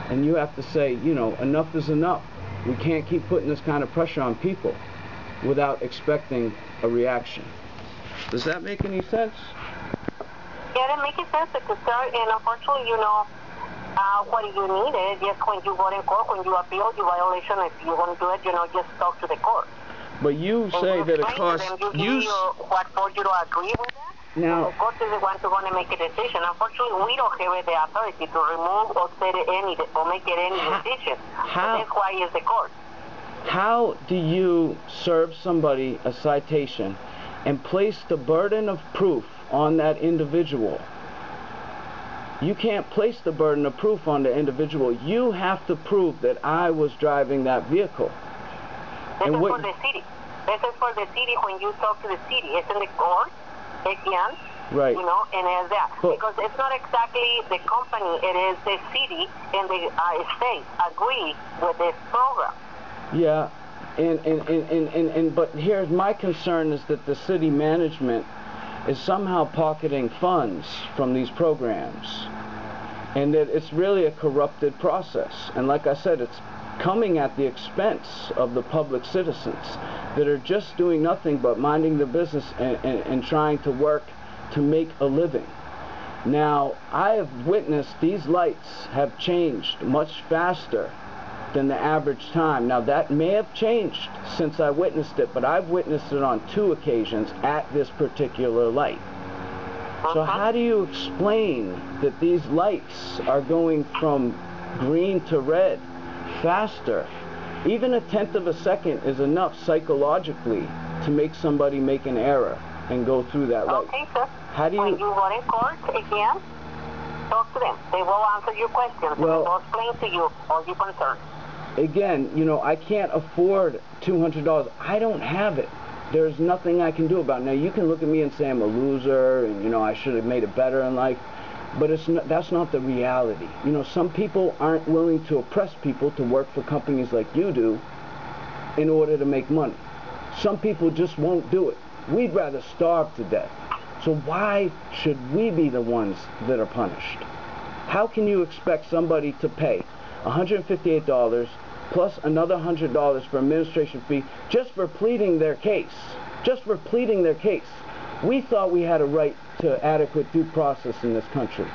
And you have to say, you know, enough is enough. We can't keep putting this kind of pressure on people without expecting a reaction. Does that make any sense? Yeah, it makes sense because, and unfortunately, you know, what you need is just when you go in court, when you appeal your violation, if you want to do it, you know, just talk to the court. But you say that it costs you what for you to agree with that. Now, the court is the one to want to make a decision. Unfortunately, we don't have the authority to remove or set any or make it any decision. So that's why it's the court. How do you serve somebody a citation and place the burden of proof on that individual? You can't place the burden of proof on the individual. You have to prove that I was driving that vehicle. This is for the city. This is for the city when you talk to the city. It's in the court, again, right. You know, and it's that. Because it's not exactly the company, it is the city and the state agree with this program. Yeah, but here's my concern is that the city management is somehow pocketing funds from these programs, and that it's really a corrupted process. And like I said, it's coming at the expense of the public citizens that are just doing nothing but minding their business and trying to work to make a living. Now, I have witnessed these lights have changed much faster than the average time. Now, that may have changed since I witnessed it, but I've witnessed it on 2 occasions at this particular light. So how do you explain that these lights are going from green to red faster? Even a 1/10 of a second is enough psychologically to make somebody make an error and go through that light. Okay, sir. How do you... When you go in court again, talk to them. They will answer your questions. Well, they will explain to you all your concerns. Again, you know, I can't afford $200. I don't have it. There's nothing I can do about it. Now, you can look at me and say I'm a loser and, you know, I should have made it better in life. But that's not the reality. You know, some people aren't willing to oppress people to work for companies like you do in order to make money. Some people just won't do it. We'd rather starve to death. So why should we be the ones that are punished? How can you expect somebody to pay $158 plus another $100 for administration fee just for pleading their case? Just for pleading their case. We thought we had a right to adequate due process in this country,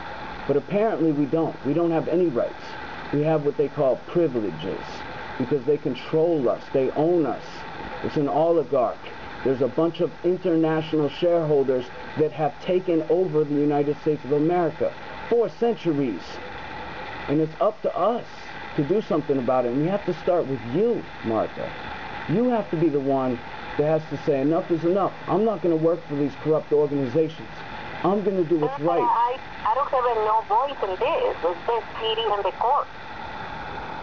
but apparently we don't. We don't have any rights. We have what they call privileges because they control us. They own us. It's an oligarch. There's a bunch of international shareholders that have taken over the United States of America for centuries. And it's up to us to do something about it. And we have to start with you, Martha. You have to be the one that has to say enough is enough. I'm not going to work for these corrupt organizations. I'm going to do what's right. I don't have no voice in this. It's the city and the court.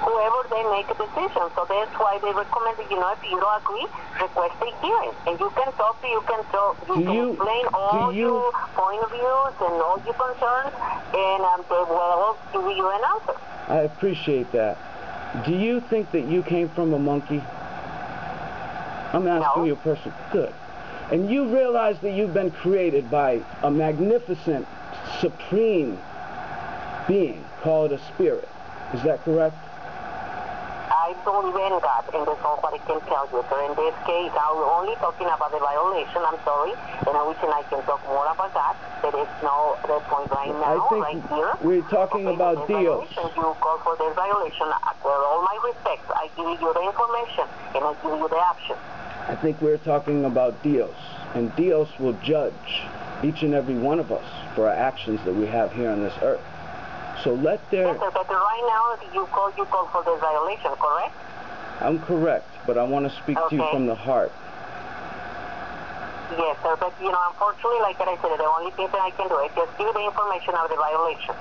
Whoever they make a decision. So that's why they recommend, you know, if you don't agree, request a hearing. And you can talk, you can explain all your point of views and all your concerns, and they will give you an answer. I appreciate that. Do you think that you came from a monkey? I'm asking you a person. Good. And you realize that you've been created by a magnificent, supreme being called a spirit. Is that correct? I don't believe in God, and that's all what I can tell you, sir. In this case, I'm only talking about the violation. I'm sorry, and I wish I can talk more about that. There is no point right now, right here. We're talking about deals. You call for this violation. With all my respect, I give you the information, and I give you the action. I think we're talking about Dios, and Dios will judge each and every one of us for our actions that we have here on this earth. So let their... Yes, sir, but right now you call for this violation, correct? I'm correct, but I want to speak to you from the heart. Yes, sir, but you know, unfortunately, like I said, the only thing that I can do is just give you the information of the violation.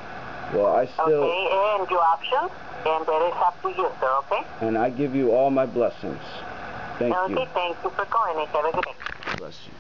Well, I still... Okay, and your options, and that is up to you, sir, okay? And I give you all my blessings. Thank you. Okay, thank you for calling. Have a good day. Bless you.